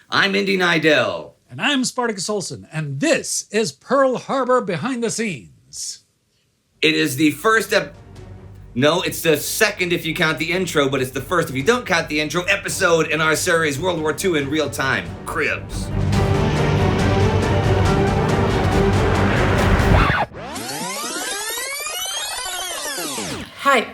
I'm Indy Neidell. And I'm Spartacus Olsson, and this is Pearl Harbor Behind the Scenes. It is the first No, it's the second if you count the intro, but it's the first if you don't count the intro episode in our series World War II in Real Time, Cribs. Hi,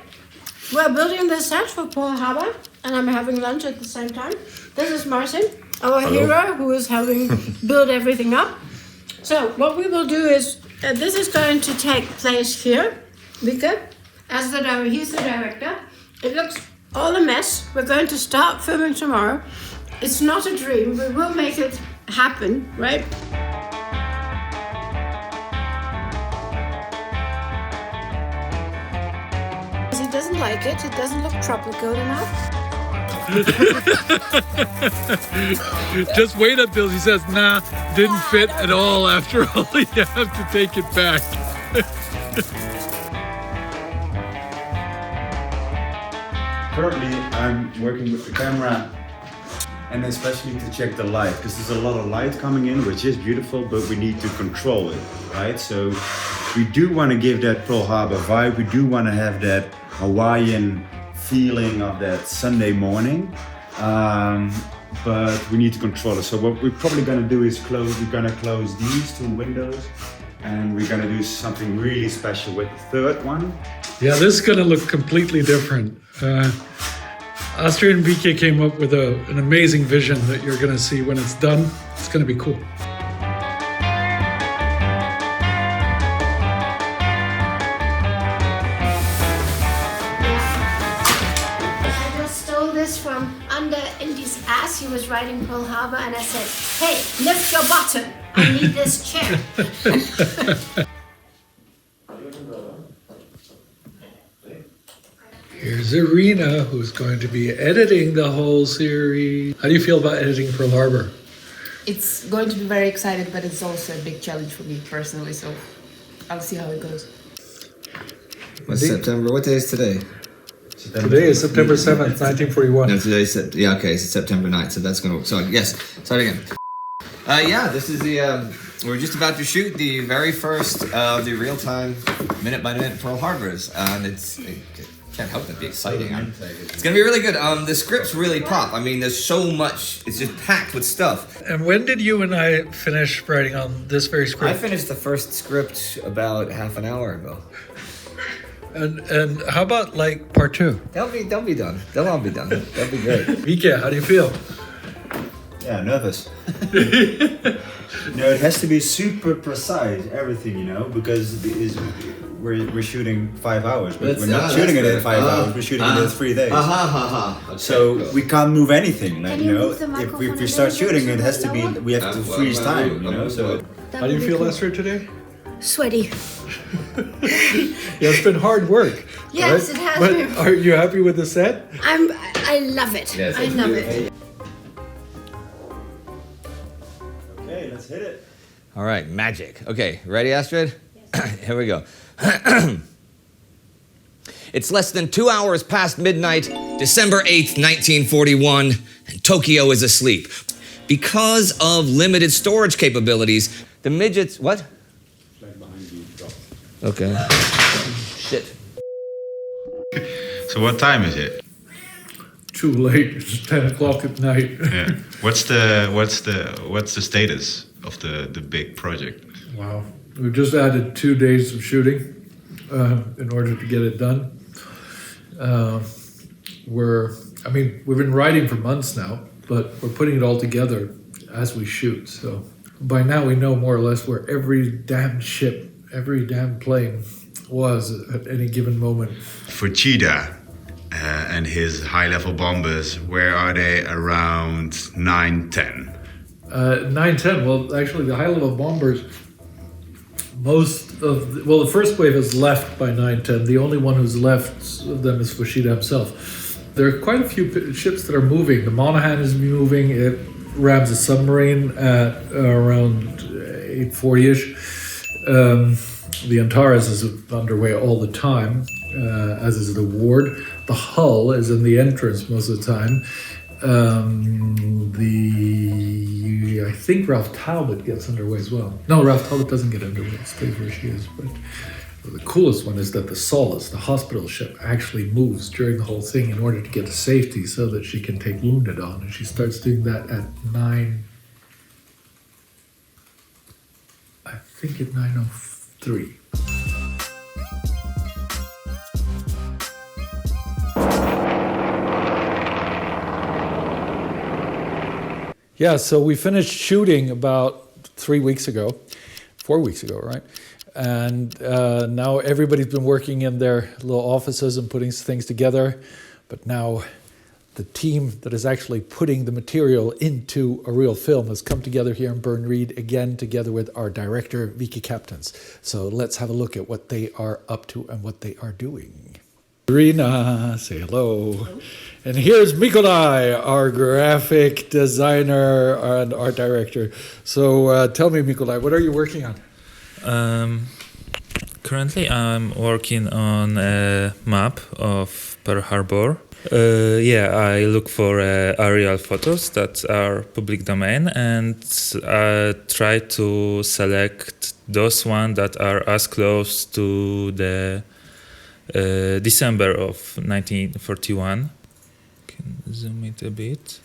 we're building the set for Pearl Harbor, and I'm having lunch at the same time. This is Martin, our hero, who is having build everything up. So what we will do is, this is going to take place here. Wieke, he's the director. It looks all a mess. We're going to start filming tomorrow. It's not a dream. We will make it happen, right? He doesn't like it. It doesn't look tropical enough. Just wait until she says, nah, didn't fit at all after all. You have to take it back. Currently, I'm working with the camera and especially to check the light, because there's a lot of light coming in, which is beautiful, but we need to control it, right? So we do want to give that Pearl Harbor vibe. We do want to have that Hawaiian feeling of that Sunday morning, but we need to control it. So what we're probably going to do is we're going to close these two windows, and we're going to do something really special with the third one. Yeah, this is going to look completely different. Astrid and Wieke came up with an amazing vision that you're going to see when it's done. It's going to be cool. From under Indy's ass. He was riding Pearl Harbor, and I said, hey, lift your bottom. I need this chair. Here's Iryna, who's going to be editing the whole series. How do you feel about editing Pearl Harbor? It's going to be very exciting, but it's also a big challenge for me personally, so I'll see how it goes. What's September? What day is today? Today is September 7th, 1941. No, today's it's September 9th, so that's gonna. So yes, start again. Yeah, this is the. We're just about to shoot the very first of the real-time, minute-by-minute Pearl Harbors, and it can't help but be exciting. It's gonna be really good. The scripts really pop. I mean, there's so much. It's just packed with stuff. And when did you and I finish writing on this very script? I finished the first script about half an hour ago. And how about like part two? They'll be done. They'll all be done. That'll be great. Wieke, how do you feel? Yeah, nervous. No, it has to be super precise, everything, because we're shooting 5 hours, but we're not shooting it in 5 hours. We're shooting it in 3 days. Okay, so cool. we can't move anything. Like, move the if microphone we start a little shooting, bit it has to be. We have to freeze time. So. How do you feel, Astrid, today? Sweaty. Yeah, it's been hard work. Yes, right? it has but been. Are you happy with the set? I love it. Yes, I love it. Okay, let's hit it. All right, magic. Okay, ready, Astrid? Yes. Here we go. It's less than 2 hours past midnight, December 8th, 1941, and Tokyo is asleep. Because of limited storage capabilities, the midgets... What? Okay. Shit. So what time is it? Too late. It's 10 o'clock at night. Yeah. What's the status of the big project? Wow. We've just added 2 days of shooting in order to get it done. We've been writing for months now, but we're putting it all together as we shoot. So by now we know more or less where every damn ship, every damn plane was at any given moment. For Cheetah and his high-level bombers, where are they around 9-10? 9-10, well, actually the high-level bombers, the first wave has left by 9-10. The only one who's left of them is Fushida himself. There are quite a few ships that are moving. The Monahan is moving. It rams a submarine at around 8:40ish. The Antares is underway all the time, as is the Ward. The Hull is in the entrance most of the time. The I think Ralph Talbot gets underway as well. No, Ralph Talbot doesn't get underway. It stays where she is. But the coolest one is that the Solace, the hospital ship, actually moves during the whole thing in order to get to safety so that she can take wounded on. And she starts doing that at 9... I think at 9:03. Yeah, so we finished shooting about 4 weeks ago, right? And now everybody's been working in their little offices and putting things together. But now the team that is actually putting the material into a real film has come together here in Burn Reed again, together with our director, Wieke Kapteijns. So let's have a look at what they are up to and what they are doing. Iryna, say hello. Hello. And here's Mikolaj, our graphic designer and art director. So tell me, Mikolaj, what are you working on? Currently, I'm working on a map of Pearl Harbor. I look for aerial photos that are public domain and try to select those ones that are as close to the December of 1941. Can zoom it a bit.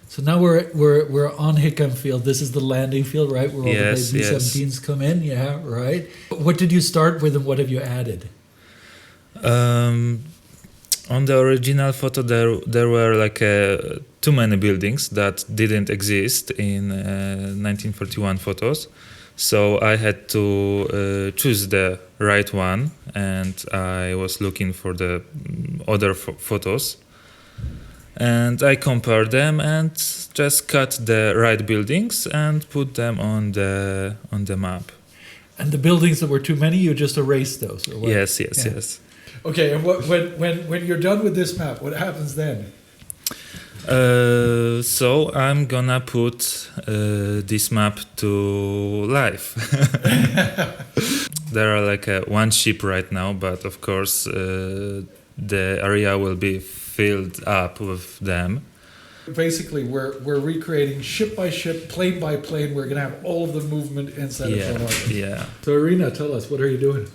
So now we're on Hickam Field. This is the landing field, right? Where all the B-17s come in. Yeah, right. What did you start with, and what have you added? On the original photo, there were like too many buildings that didn't exist in 1941 photos. So I had to choose the right one, and I was looking for the other photos. And I compared them and just cut the right buildings and put them on the map. And the buildings that were too many, you just erased those? Or what? Yes. Okay, and when you're done with this map, what happens then? So I'm gonna put this map to life. There are like one ship right now, but of course the area will be filled up with them. Basically, we're recreating ship by ship, plane by plane. We're gonna have all of the movement inside of Pearl Harbor. Yeah. So Iryna, tell us, what are you doing?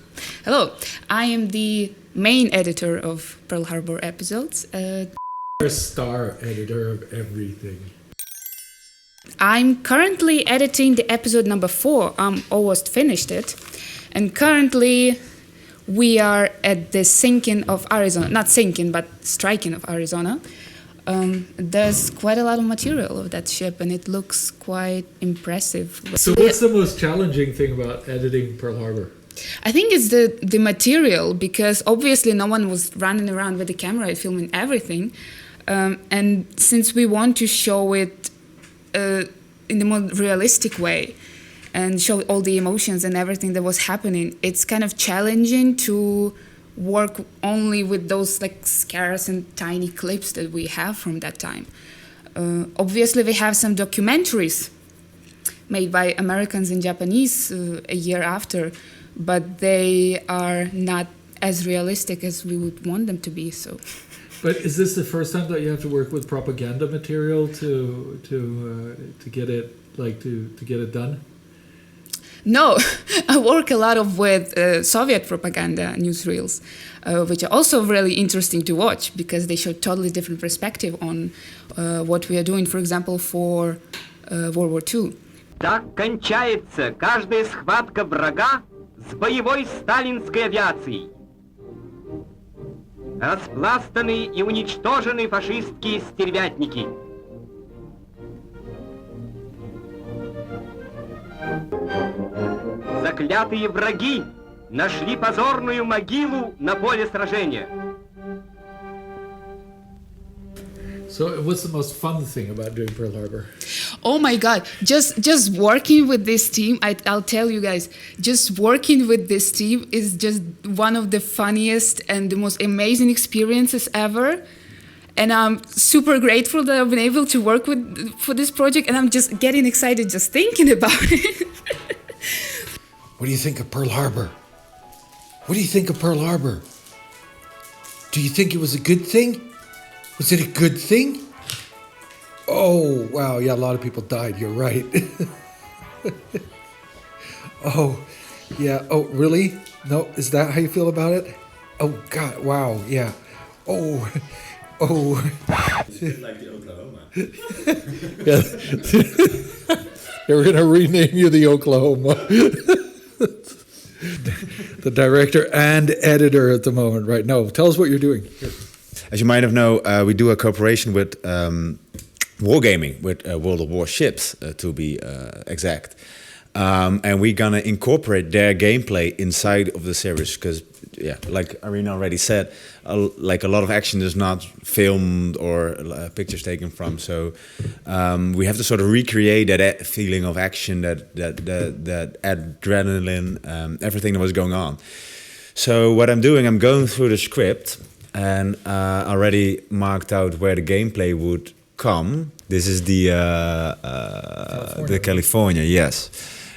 Hello, I am the main editor of Pearl Harbor episodes. You're a star editor of everything. I'm currently editing the episode number 4. I'm almost finished it. And currently we are at the sinking of Arizona. Not sinking, but striking of Arizona. There's quite a lot of material of that ship, and it looks quite impressive. So what's the most challenging thing about editing Pearl Harbor? I think it's the material, because obviously no one was running around with the camera filming everything. And since we want to show it in the more realistic way and show all the emotions and everything that was happening, it's kind of challenging to work only with those like scarce and tiny clips that we have from that time. Obviously, we have some documentaries made by Americans and Japanese a year after, but they are not as realistic as we would want them to be. So. But is this the first time that you have to work with propaganda material to get it to get it done? No, I work a lot with Soviet propaganda newsreels, which are also really interesting to watch because they show totally different perspective on what we are doing, for example, for World War II. Так кончается каждая схватка врага с боевой сталинской авиацией. Распластаны и уничтожены фашистские стервятники. Заклятые враги нашли позорную могилу на поле сражения. So what's the most fun thing about doing Pearl Harbor? Oh my God, just working with this team, I'll tell you guys, just working with this team is just one of the funniest and the most amazing experiences ever. And I'm super grateful that I've been able to work for this project, and I'm just getting excited just thinking about it. What do you think of Pearl Harbor? What do you think of Pearl Harbor? Do you think it was a good thing? Was it a good thing? Oh, wow. Yeah, a lot of people died. You're right. Oh, yeah. Oh, really? No, is that how you feel about it? Oh, God. Wow. Yeah. Oh. Oh. It's a bit like the Oklahoma. Yeah. They were going to rename you the Oklahoma. The director and editor at the moment, right? No, tell us what you're doing. Here. As you might have known, we do a cooperation with wargaming, with World of War ships, to be exact. And we're gonna incorporate their gameplay inside of the series because, yeah, like Iryna already said, like a lot of action is not filmed or pictures taken from. So we have to sort of recreate that feeling of action, that adrenaline, everything that was going on. So what I'm doing, I'm going through the script and already marked out where the gameplay would come. This is the California, yes.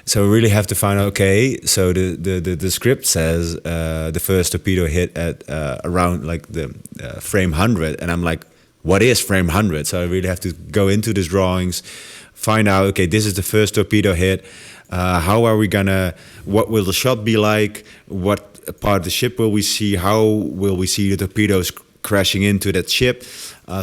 So we really have to find out, okay, so the script says the first torpedo hit at around like the frame 100, and I'm like, what is frame 100? So I really have to go into these drawings, find out, okay, this is the first torpedo hit, how are we gonna, what will the shot be like, what part of the ship will we see, how will we see the torpedoes crashing into that ship.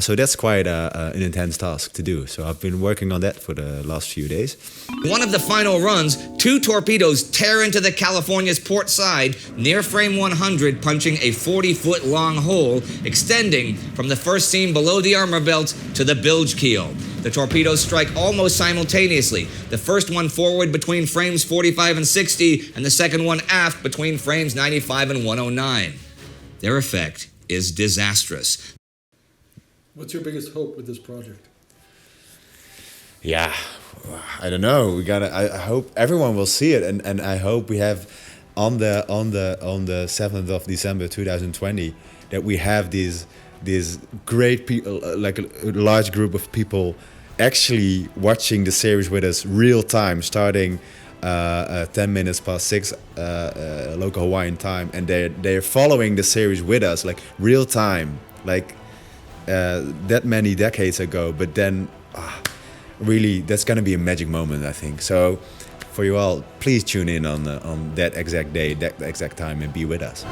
So that's quite an intense task to do. So I've been working on that for the last few days. One of the final runs, 2 torpedoes tear into the California's port side near frame 100, punching a 40-foot long hole extending from the first seam below the armor belt to the bilge keel. The torpedoes strike almost simultaneously, the first one forward between frames 45 and 60, and the second one aft between frames 95 and 109. Their effect is disastrous. What's your biggest hope with this project? Yeah, I don't know. We gotta. I hope everyone will see it, and I hope we have on the 7th of December 2020 that we have these great people, like a large group of people, actually watching the series with us real time, starting 10 minutes past 6 local Hawaiian time, and they're following the series with us like real time, like. That many decades ago, but then really that's gonna be a magic moment, I think. So for you all, please tune in on that exact day, that exact time, and be with us.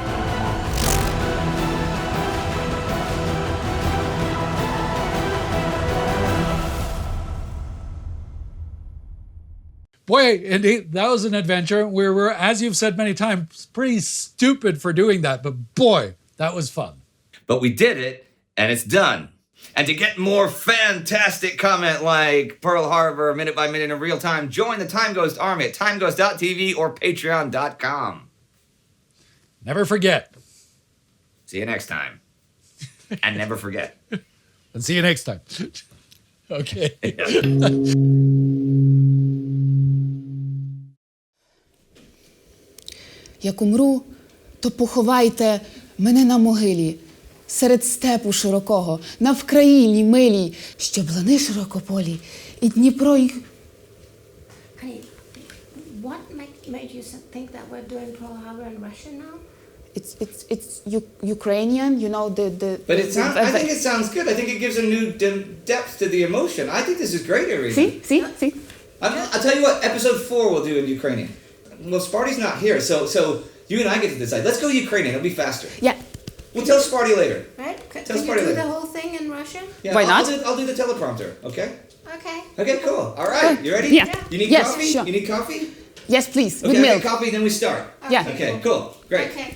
Boy, Indy, that was an adventure. We were, as you've said many times, pretty stupid for doing that, but boy, that was fun. But we did it. And it's done. And to get more fantastic comment like Pearl Harbor, minute by minute in real time, join the TimeGhost Army at timeghost.tv or patreon.com. Never forget. See you next time. And never forget. And see you next time. Okay. Як умру, то поховайте мене на могилі. Серед степу широкого, на Вкраїні милій, щоб лани широкополі, і Дніпро, і... Honey, what made you think that we're doing Pearl Harbor in Russian now? It's Ukrainian, you know, the But it sounds, I think it sounds good. I think it gives a new depth to the emotion. I think this is great, Iryna. See? I'll tell you what, episode 4 we'll do in Ukrainian. Well, Sparty's not here, so you and I get to decide. Let's go Ukrainian, it'll be faster. Yeah. We'll tell Sparty later. Right? Tell Can you do the whole thing in Russian? Yeah, Why not? I'll do the teleprompter, okay? Okay. Okay, cool. All right, you ready? Yeah. You need Yes, coffee? sure. You need coffee? Yes, please, Okay, with milk. coffee, then we start. Yeah. Okay, cool. Great. Okay.